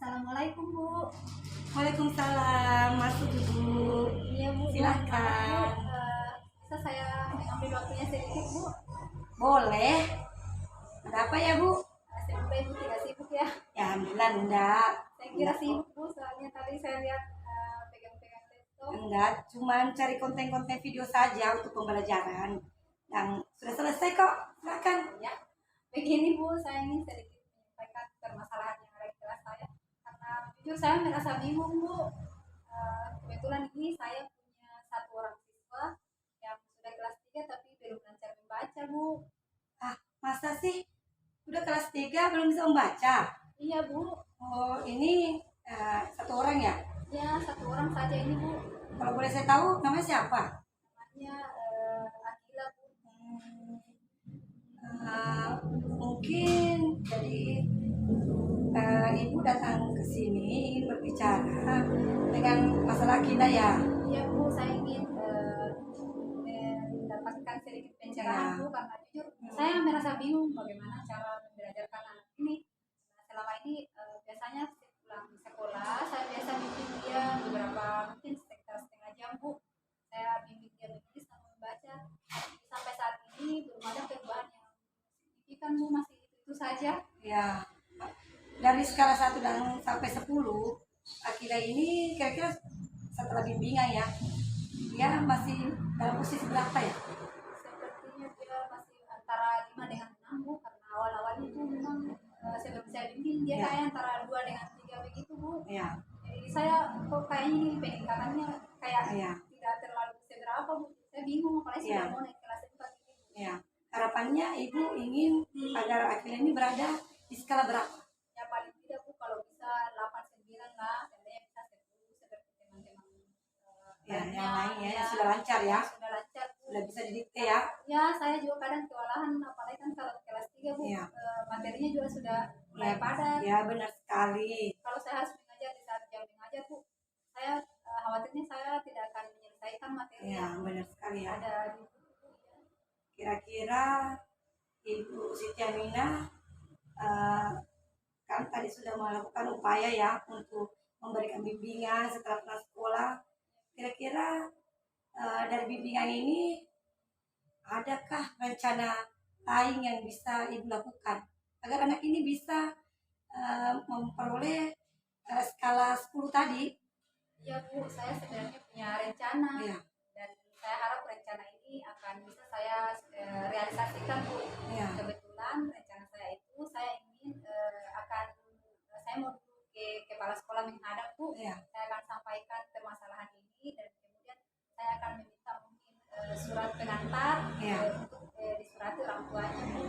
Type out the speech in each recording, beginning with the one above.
Assalamualaikum Bu. Waalaikumsalam, masuk Ibu. Iya Bu. Silakan. Bisa saya mengambil waktunya sedikit Bu? Boleh. Ada apa ya Bu? Semoga Ibu tidak sibuk ya. Ya alhamdulillah enggak. Saya kira sibuk Bu, soalnya tadi saya lihat pegang-pegang laptop. Enggak, cuman cari konten-konten video saja untuk pembelajaran. Yang sudah selesai kok. Silakan. Ya. Begini Bu, saya ingin sedikit menyampaikan permasalahan yang ada di kelas saya. Karena jujur saya merasa bingung Bu. Kebetulan ini saya punya satu orang siswa yang sudah kelas 3 tapi belum lancar membaca Bu. Ah, masa sih? Udah kelas 3 belum bisa membaca? Iya Bu. Oh, ini satu orang ya? Ya, satu orang saja ini Bu. Kalau boleh saya tahu namanya siapa? Namanya Akila Bu. Mungkin jadi Ibu datang ke sini ingin berbicara dengan masalah kita ya. Iya Bu, saya ingin mendapatkan sedikit pencerahan Ya. Bu, karena jujur saya merasa bingung bagaimana cara membelajarkan anak ini. Nah, selama ini biasanya pulang sekolah saya biasa bimbing dia beberapa, mungkin sekitar setengah jam Bu. Saya bimbing dia menulis sama membaca. Tapi sampai saat ini belum ada perubahan yang signifikan Bu, masih itu saja. Ya. Dari skala 1 dan sampai 10, Akila ini kira-kira setelah bimbingan ya, dia masih dalam posisi berapa ya? Sepertinya dia masih antara 5 dengan 6 Bu, karena awal-awalnya itu memang sebelum saya bimbing dia Ya. kayak antara 2 dengan 3 begitu Bu. Ya. Jadi saya kok kayaknya ini peningkatannya kayak Ya. tidak terlalu seberapa Bu. Saya bingung apalagi Ya. sudah mau naik kelas 4 ini Bu. Ya. Harapannya Ibu ingin agar Akila ini berada di skala berapa? Ya paling tidak Bu, kalau bisa 8 9 lah, seandainya bisa 10 seperti teman-teman Ya, lainnya. yang lain ya, Ya, sudah lancar ya, sudah lancar Bu. sudah bisa didikte ya. Ya, saya juga kadang kewalahan, apalagi kan kalau kelas 3 Bu, Iya. materinya juga sudah mulai padat. Ya benar sekali. Kalau saya harus mengajar di saat jam mengajar Bu, saya khawatirnya saya tidak akan menyelesaikan materi Ya yang benar sekali ya. ada di buku ya. Kira-kira Ibu Siti Aminah kan tadi sudah melakukan upaya ya untuk memberikan bimbingan setelah pulang sekolah. Kira-kira dari bimbingan ini adakah rencana lain yang bisa Ibu lakukan agar anak ini bisa memperoleh skala 10 tadi? Ya Bu, saya sebenarnya punya rencana Ya. dan saya harap rencana ini akan bisa saya realisasikan Bu. Ya. Kebetulan rencana saya itu saya ingin saya mau dulu ke kepala sekolah menghadap Bu. Ya. Saya akan sampaikan permasalahan ini dan kemudian saya akan meminta mungkin surat pengantar Ya. untuk disurati orang tuanya Bu.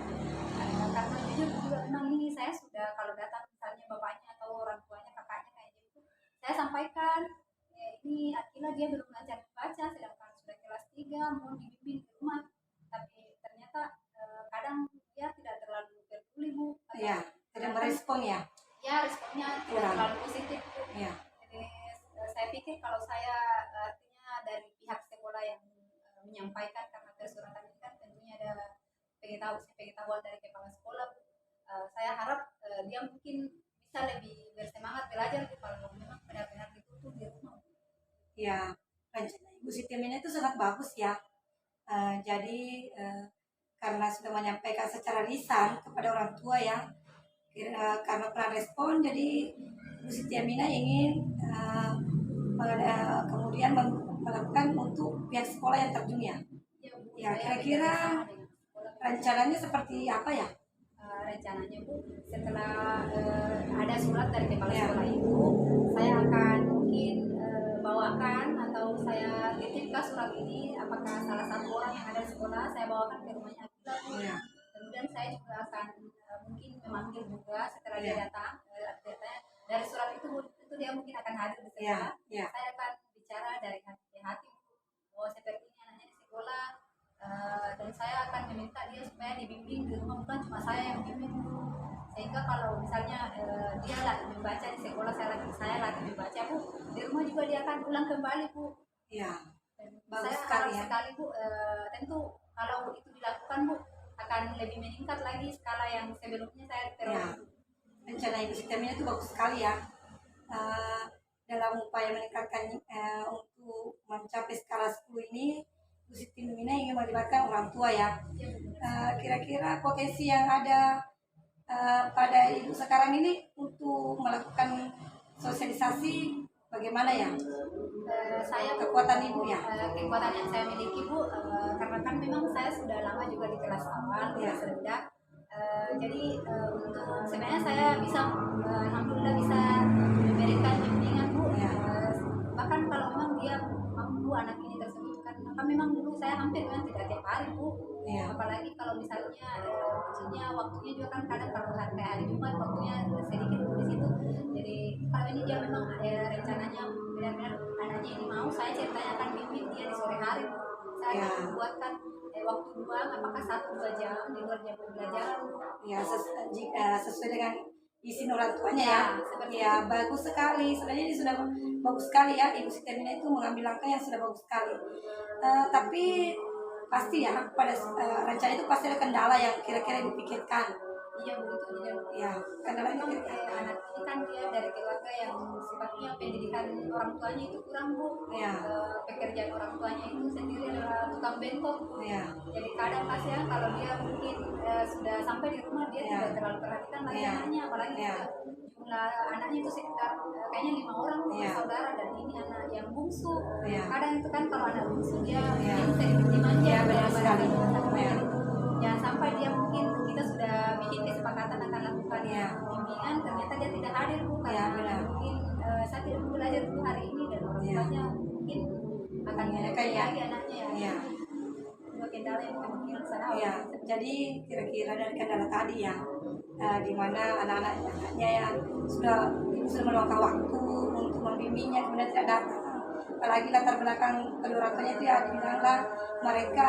Karena jujur juga memang ini saya sudah kalau datang misalnya bapaknya atau orang tuanya kakaknya kayak gitu, saya sampaikan ini Akila dia belum lancar membaca sedangkan sudah kelas 3 mau dibimbing di rumah, tapi ternyata kadang dia tidak terlalu peduli Bu. Ya, tidak merespon ya. Ya, responnya tidak Kurang. terlalu positif Bu. Ya. Jadi saya pikir kalau saya artinya dari pihak sekolah yang menyampaikan, karena persuratan ini kan tentunya ada pengetahuan dari kepala sekolah Bu. Saya harap dia mungkin bisa lebih bersemangat belajar Bu, kalau memang benar-benar ditutup di rumah. Ya, rencana Ibu Siti Aminah itu sangat bagus ya. Jadi karena sudah menyampaikan secara lisan kepada orang tua ya, karena pernah respon, jadi Ibu Siti Aminah ingin kemudian melakukan untuk pihak sekolah yang terjun ya. Ya, Bu, Ya, saya kira-kira bekerjasama dengan sekolah. rencananya seperti apa ya? Rencananya Bu, setelah ada surat dari kepala Ya. sekolah itu, saya akan mungkin bawakan atau saya titipkan surat ini apakah salah satu orang yang ada di sekolah, saya bawakan ke rumahnya Akila Bu. Ya. Kemudian saya juga akan mungkin memanggil juga setelah Ya. dia datang, datanya dari surat itu Bu, itu dia mungkin akan hadir di Ya. sekolah. Ya. Saya akan bicara dari hati ke hati Bu, bahwa seperti ini anaknya di sekolah. Dan saya akan meminta dia supaya dibimbing di rumah, bukan cuma saya yang bimbing Bu. Sehingga kalau misalnya dia lagi membaca di sekolah, saya lagi membaca Bu, di rumah juga dia akan ulang kembali Bu. Ya. Dan Bagus saya sekali harap ya. sekali Bu, tentu kalau itu dilakukan Bu akan lebih meningkat lagi skala yang sebelumnya saya terus. Ya. Rencana Ibu Siti Aminah itu bagus sekali ya. eh, dalam upaya meningkatkan untuk mencapai skala 10 ini, Bu Siti Nurbina ingin melibatkan orang tua ya. Kira-kira potensi yang ada pada ibu sekarang ini untuk melakukan sosialisasi bagaimana ya? Saya Kekuatan ibu ya? kekuatan yang saya miliki Bu, karena kan memang saya sudah lama juga di kelas awal, Ya. kelas rendah. Jadi untuk sebenarnya saya bisa alhamdulillah bisa memberikan bimbingan Bu. Ya. Bahkan kalau memang dia mampu anak ini tersebut kan, maka memang dulu saya hampir memang tidak tiap hari Bu. Ya. Apalagi kalau misalnya maksudnya waktunya juga kan kadang kalau hari Jumat waktunya sedikit Bu di situ. Jadi kalau ini dia memang rencananya benar-benar anaknya ini mau, saya ceritanya akan bimbing dia di sore hari Bu. Saya Ya. akan buatkan waktu luang apakah 1-2 jam di luar jam pembelajaran Bu. Ya, sesuai dengan isi orang tuanya ya. Seperti Ya, itu. bagus sekali. Sebenarnya ini sudah bagus sekali ya. Ibu Siti Aminah itu mengambil langkah yang sudah bagus sekali. Tapi pasti ya pada rencana itu pasti ada kendala yang kira-kira ibu pikirkan. Iya Bu, itu dia. Ya, kendala Memang itu anak ini kan dia dari keluarga yang sifatnya pendidikan orang tuanya itu kurang Bu. Ya. Pekerjaan orang tuanya itu sendiri adalah tukang bengkok. Ya. Jadi kadang kasihan kalau dia mungkin sudah sampai di rumah dia Ya. tidak terlalu perhatikan lagi Ya. anaknya, apalagi Ya. jumlah anaknya itu sekitar kayaknya 5 orang Ya. saudara, dan ini anak yang bungsu. Ya. Kadang itu kan kalau anak bungsu dia Ya. mungkin sedikit dimanja. Ya, benar sekali. Ya. Ya sampai dia mungkin kita sudah bikin kesepakatan akan lakukan Ya. bimbingan, ternyata dia tidak hadir Bu, Ya, karena benar. mungkin saya tidak mau belajar dulu hari ini, dan orang Ya. tuanya mungkin akan Ya, menyukai kayak- lagi anaknya ya. Ya. Dua kendala yang kemungkinan sana. Ya, jadi kira-kira dari kendala tadi ya, di mana anak-anaknya yang sudah meluangkan waktu untuk membimbingnya kemudian tidak datang. Apalagi latar belakang kedua orang tuanya itu ya dibilanglah mereka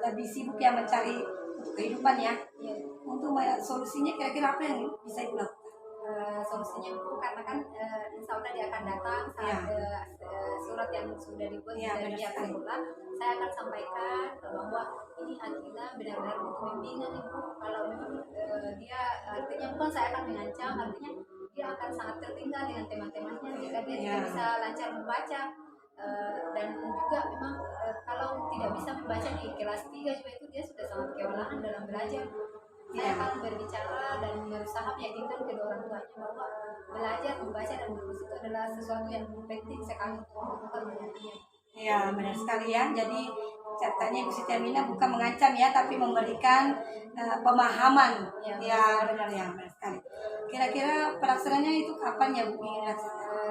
lebih sibuk ya mencari untuk kehidupan ya. Iya. Untuk solusinya kira-kira apa yang bisa ibu lakukan? Solusinya Bu, karena kan insya Allah dia akan datang saat surat yang sudah dibuat Ya, dari benar pihak sekali. sekolah, saya akan sampaikan bahwa ini Akila benar-benar butuh bimbingan Ibu. Kalau memang dia artinya bukan saya akan mengancam, artinya dia akan sangat tertinggal dengan teman-temannya jika dia tidak Ya. bisa lancar membaca. Dan juga memang kalau tidak bisa membaca di kelas 3 juga itu dia sudah sangat kewalahan dalam belajar. Saya Ya. akan berbicara dan berusaha meyakinkan kedua orang tuanya bahwa belajar membaca dan menulis itu adalah sesuatu yang penting sekali untuk membuka dunia. Ya, benar sekali ya. Jadi catatannya Ibu Siti Aminah bukan mengancam ya, tapi memberikan pemahaman. Ya. Ya, benar ya, benar sekali. Kira-kira pelaksanaannya itu kapan ya Bu?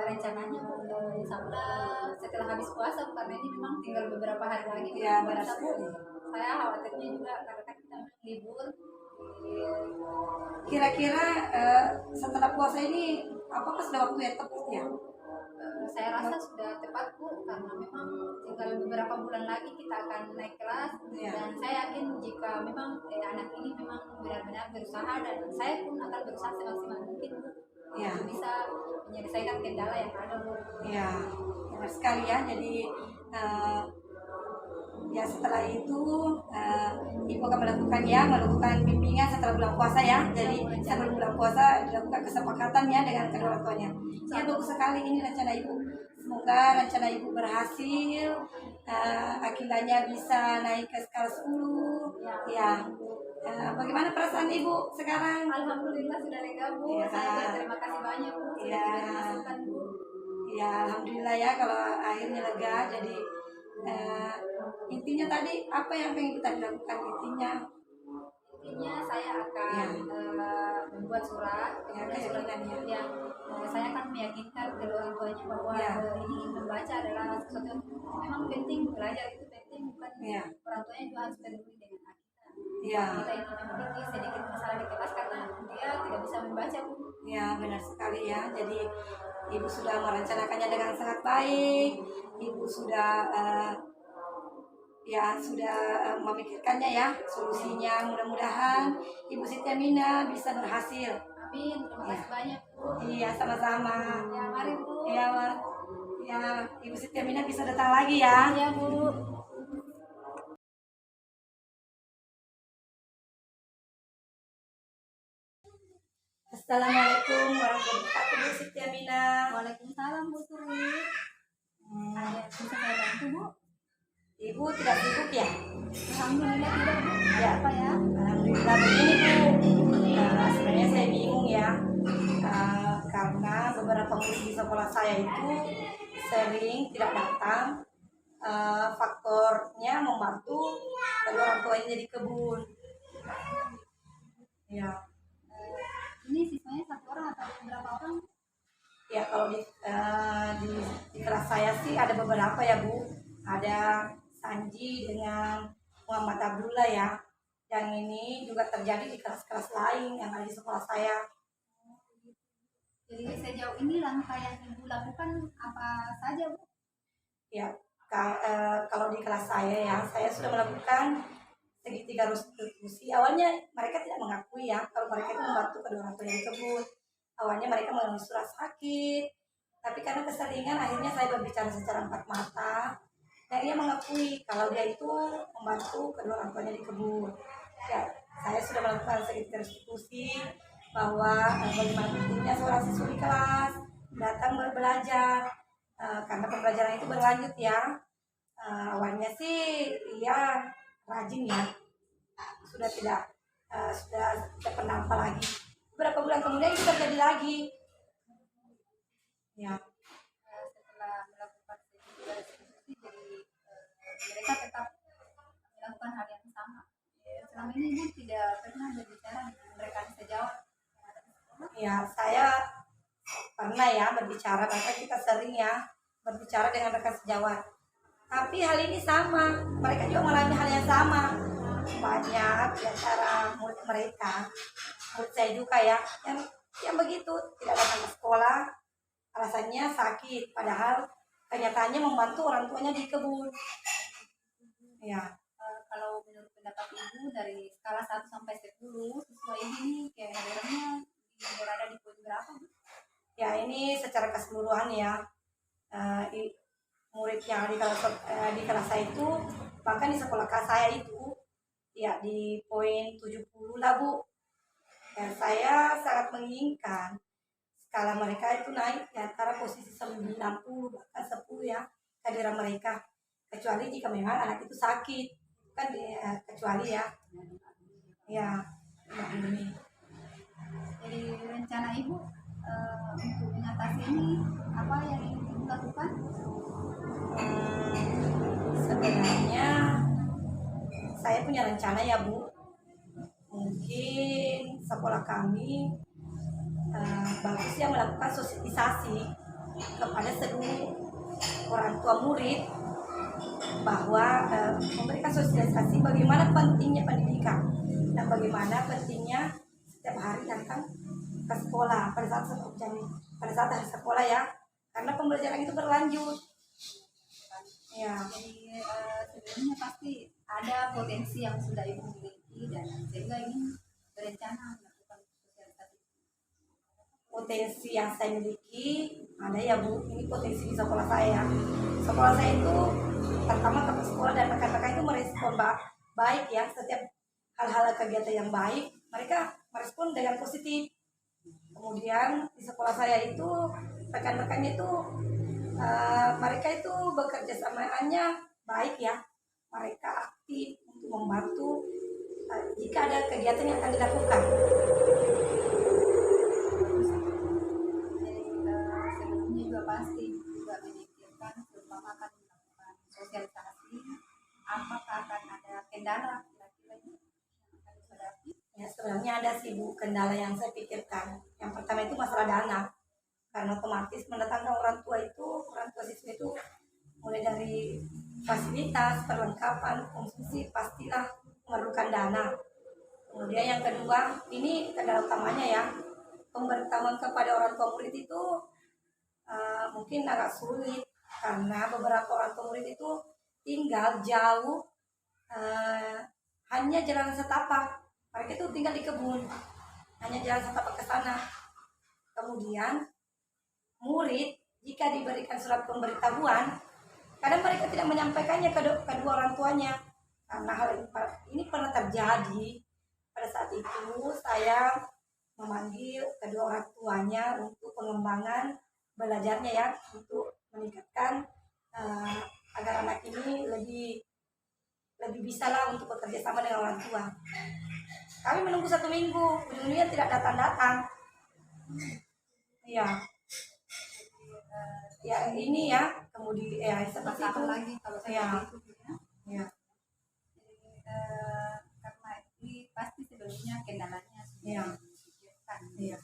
Rencananya insya Allah setelah habis puasa, karena ini memang tinggal beberapa hari lagi. Ya, Bu. benar Bu. sekali. Saya khawatirnya juga karena kan kita libur. Kira-kira setelah puasa ini apakah sudah waktu yang tepat ya? Saya rasa sudah tepat Bu, karena memang tinggal beberapa bulan lagi kita akan naik kelas. Ya. Dan saya yakin jika memang anak ini memang benar-benar berusaha, dan saya pun akan berusaha semaksimal mungkin Bu, Ya. untuk bisa menyelesaikan kendala yang ada Bu. Ya, benar sekali ya. Jadi ya setelah itu ibu akan melakukan bimbingan setelah bulan puasa ya. Jadi sebelum bulan puasa dilakukan kesepakatan ya dengan kedua orang tuanya. Ya, bagus sekali ini rencana ibu. Semoga rencana ibu berhasil, Akilanya bisa naik ke skala 10. Ya. Bagaimana perasaan ibu sekarang? Alhamdulillah sudah lega Bu. Ya. Saya berterima kasih banyak Bu sudah Ya. diberi masukan Bu. Ya, alhamdulillah ya kalau akhirnya lega. Jadi intinya tadi apa yang pengen kita lakukan intinya? Intinya saya akan membuat surat, Ya, kemudian surat keyakinannya. yang saya akan meyakinkan kedua orang tuanya bahwa Ya. ini membaca adalah sesuatu yang memang penting, belajar itu penting, bukan Ya. orang tuanya juga harus peduli dengan anak kita. Ya. Kita ini memiliki sedikit masalah di kelas karena dia tidak bisa membaca Bu. Ya, benar sekali ya. Jadi ibu sudah merencanakannya dengan sangat baik. Ibu sudah memikirkannya ya solusinya. Mudah-mudahan Ibu Siti Aminah bisa berhasil. Amin, terima kasih banyak Bu. Iya, sama-sama. Ya mari Bu. Ya, Ibu Siti Aminah bisa datang lagi ya. Ya Bu. Assalamualaikum warahmatullahi wabarakatuh, Bu Siti Aminah. Waalaikumsalam Bu Suri. Ada yang bisa saya bantu Bu? Ibu tidak sibuk ya? Alhamdulillah tidak Bu. Ya. Apa ya? Alhamdulillah begini Bu. Sebenarnya saya bingung ya, karena beberapa murid di sekolah saya itu sering tidak datang. Faktornya membantu kedua orang tuanya jadi kebun. Ya, Ini siswanya satu orang atau berapa orang? ya kalau di kelas saya sih ada beberapa ya Bu. Ada Sanji dengan Muhammad Abdullah ya. Yang ini juga terjadi di kelas-kelas lain yang ada di sekolah saya. Jadi sejauh ini langkah yang Ibu lakukan apa saja Bu? Ya, kalau di kelas saya ya, saya sudah melakukan segitiga restitusi. Awalnya mereka tidak mengakui ya, kalau mereka itu membantu kedua orang tua yang kebun. Awalnya mereka menulis surat sakit, tapi karena keseringan akhirnya saya berbicara secara empat mata. Dan dia mengakui kalau dia itu membantu kedua orang tuanya di kebun. Ya, saya sudah melakukan segitiga restitusi bahwa bagaimana pentingnya seorang siswa di kelas datang belajar. Karena pembelajaran itu berlanjut ya. Awalnya sih ya rajin ya, sudah tidak penampak lagi. Beberapa bulan kemudian itu terjadi lagi. Ya, Setelah melakukan restitusi jadi mereka tetap melakukan hal yang sama. Selama ini Ibu tidak pernah berbicara dengan mereka sejawat. ya saya pernah ya berbicara, bahkan kita sering ya berbicara dengan rekan sejawat. Tapi hal ini sama, mereka juga mengalami hal yang sama. Banyak di antara murid mereka, murid saya juga ya, yang begitu tidak datang ke sekolah, alasannya sakit, padahal kenyataannya membantu orang tuanya di kebun. Ya, Kalau menurut pendapat Ibu dari skala 1 sampai 10, siswa ini kehadirannya berada di poin berapa Bu? ya ini secara keseluruhan ya. Murid yang di kelas saya itu, bahkan di sekolah kelas saya itu ya di poin 70 lah Bu. Ya, saya sangat menginginkan skala mereka itu naik di antara posisi 90 bahkan 10 ya kehadiran mereka, kecuali jika memang anak itu sakit kan kecuali ya ini. Jadi rencana Ibu untuk mengatasi ini apa yang ingin Ibu lakukan? Sebenarnya saya punya rencana ya Bu, mungkin sekolah kami bagus ya melakukan sosialisasi kepada seluruh orang tua murid bahwa memberikan sosialisasi bagaimana pentingnya pendidikan dan bagaimana pentingnya setiap hari datang ke sekolah pada saat hari sekolah ya, karena pembelajaran itu berlanjut. Ya, Jadi sebenarnya pasti ada potensi yang sudah Ibu miliki dan sehingga ini berencana melakukan sosialisasi. potensi yang saya miliki ada ya Bu, ini potensi di sekolah saya. Sekolah saya itu pertama kepala sekolah dan rekan-rekan itu merespon baik ya, setiap hal-hal kegiatan yang baik mereka merespon dengan positif. Kemudian di sekolah saya itu rekan-rekannya itu mereka itu bekerja samaannya baik ya, mereka aktif untuk membantu jika ada kegiatan yang akan dilakukan. Jadi sebelumnya juga pasti juga memikirkan terutama akan melakukan sosialisasi apakah akan ada kendala kira-kira yang akan dihadapi. Ya, sebenarnya ada sih Bu kendala yang saya pikirkan. Yang pertama itu masalah dana, karena otomatis mendatangkan orang tua siswa itu mulai dari fasilitas, perlengkapan, konsumsi pastilah memerlukan dana. Kemudian yang kedua, ini kendala utamanya ya, pemberitahuan kepada orang tua murid itu mungkin agak sulit karena beberapa orang tua murid itu tinggal jauh, hanya jalan setapak. Mereka itu tinggal di kebun, hanya jalan setapak ke sana. Kemudian murid jika diberikan surat pemberitahuan, kadang mereka tidak menyampaikannya ke kedua orang tuanya. Karena hal ini pernah terjadi. Pada saat itu saya memanggil kedua orang tuanya untuk pengembangan belajarnya ya, untuk meningkatkan agar anak ini lebih bisa lah untuk bekerja sama dengan orang tua. Kami menunggu 1 minggu, ujung-ujungnya tidak datang-datang. Iya, ya ini ya, kemudian ya seperti itu. masalah lagi kalau saya Iya. itu ya. Ya, Jadi karena ini pasti sebelumnya kendalanya Iya. sudah dipikirkan. iya.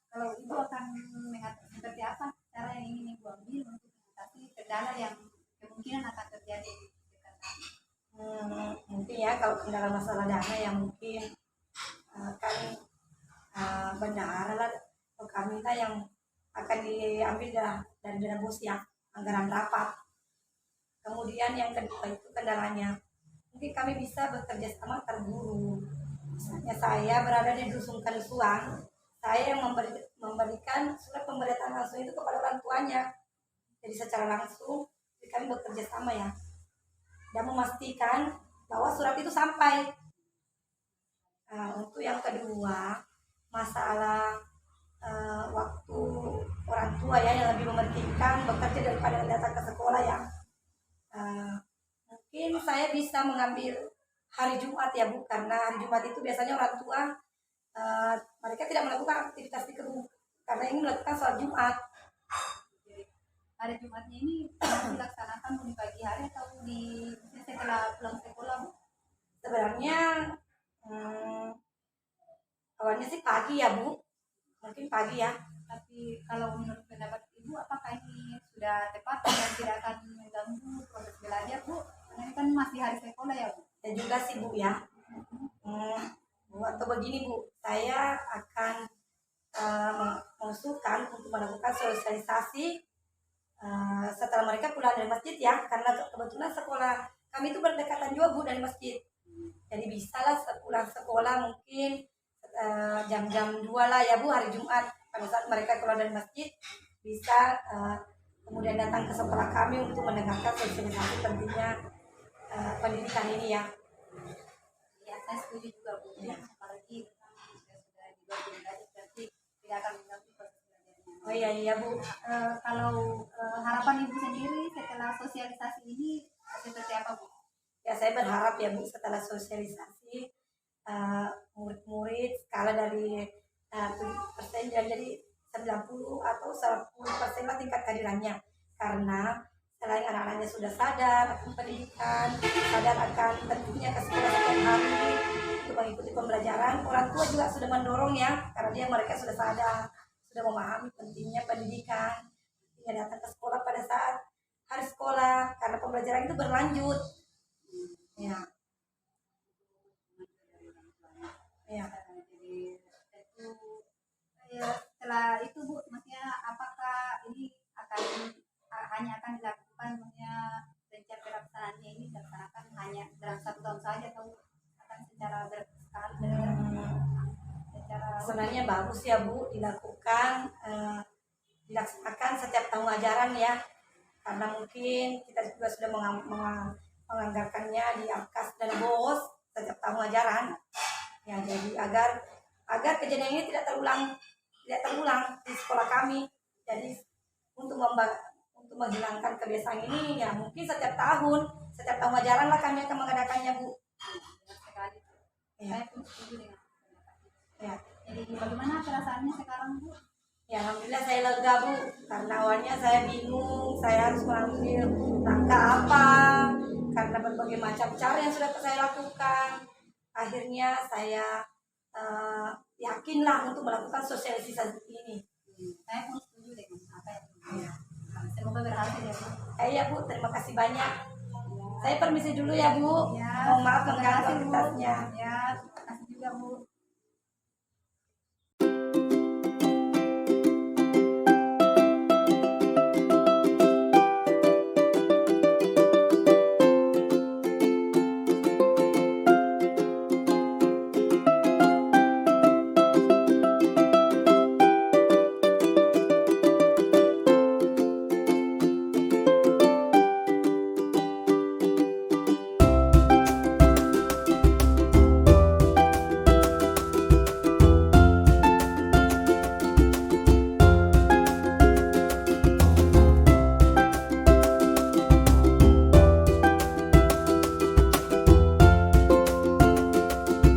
Kalau ibu akan mengatasi seperti apa cara yang ingin ibu ambil untuk mengatasi kendala yang kemungkinan akan terjadi di sekitar kami? Mungkin ya kalau kendala masalah dana yang mungkin kan bendahara lah atau kami lah yang akan diambil dari dana bos ya, anggaran rapat. Kemudian yang kedua itu kendalanya mungkin kami bisa bekerja sama antar guru. Misalnya saya berada di dusun Kanusuang, saya yang memberikan surat pemberitahuan langsung itu kepada orang tuanya. Jadi secara langsung kami bekerja sama ya, dan memastikan bahwa surat itu sampai. Untuk yang kedua, masalah waktu orang tua ya yang lebih mementingkan bekerja daripada datang ke sekolah ya. Mungkin saya bisa mengambil hari Jumat ya Bu, karena hari Jumat itu biasanya orang tua mereka tidak melakukan aktivitas di kebun karena ingin melakukan sholat Jumat. Hari Jumatnya ini dilaksanakan di pagi hari atau di setelah pulang sekolah Bu? Sebenarnya awalnya sih pagi ya Bu, mungkin pagi ya. Tapi kalau menurut pendapat ibu apakah ini sudah tepat dan tidak akan mengganggu proses belajar Bu? Karena ini kan masih hari sekolah ya Bu. Dan juga sih Bu ya, Bu, atau begini Bu, saya akan mengusulkan untuk melakukan sosialisasi setelah mereka pulang dari masjid ya, karena kebetulan sekolah kami itu berdekatan juga Bu dari masjid. Jadi bisalah sepulang sekolah mungkin jam-jam 2 lah ya Bu, hari Jumat pada saat mereka keluar dari masjid bisa kemudian datang ke sekolah kami untuk mendengarkan sosialisasi pentingnya pendidikan ini ya. Ya, saya setuju juga Bu. Ya. Apalagi sudah dibuat belajar berarti tidak akan mengganggu proses belajarnya. Oh iya Bu. Kalau harapan ibu sendiri setelah sosialisasi ini seperti apa Bu? Ya saya berharap ya Bu, setelah sosialisasi murid-murid skala dari 7% jadi 90 atau 100% lah tingkat kehadirannya, karena selain anak-anaknya sudah sadar akan pendidikan, sadar akan pentingnya ke sekolah setiap hari untuk mengikuti pembelajaran, orang tua juga sudah mendorong ya, karena mereka sudah sadar, sudah memahami pentingnya pendidikan, pentingnya datang ke sekolah pada saat hari sekolah, karena pembelajaran itu berlanjut. Ya. Ya. Jadi itu setelah itu Bu, maksudnya apakah ini akan hanya akan dilakukan, maksudnya rencana pelaksanaannya ini dilaksanakan hanya dalam 1 tahun saja atau akan secara berkala secara Sebenarnya bagus ya Bu dilakukan dilaksanakan setiap tahun ajaran ya, karena mungkin kita juga sudah menganggarkannya di Amkas dan BOS setiap tahun ajaran ya, jadi agar kejadian ini tidak terulang di sekolah kami. Jadi untuk menghilangkan kebiasaan ini ya mungkin setiap tahun ajaran lah kami akan mengadakannya Bu. sekali. Ya. Saya pun setuju dengan pendapat itu. Ya. Jadi bagaimana perasaannya sekarang Bu? Ya alhamdulillah saya lega Bu, karena awalnya saya bingung saya harus mengambil langkah apa karena berbagai macam cara yang sudah saya lakukan. Akhirnya saya yakinlah untuk melakukan sosialisasi ini. Saya pun setuju dengan apa yang Ya. semoga berhasil ya Bu. Ya Bu, terima kasih banyak. Saya permisi dulu ya Bu. Ya, Mohon maaf terima mengganggu kasih, Bu. aktivitasnya. Ya,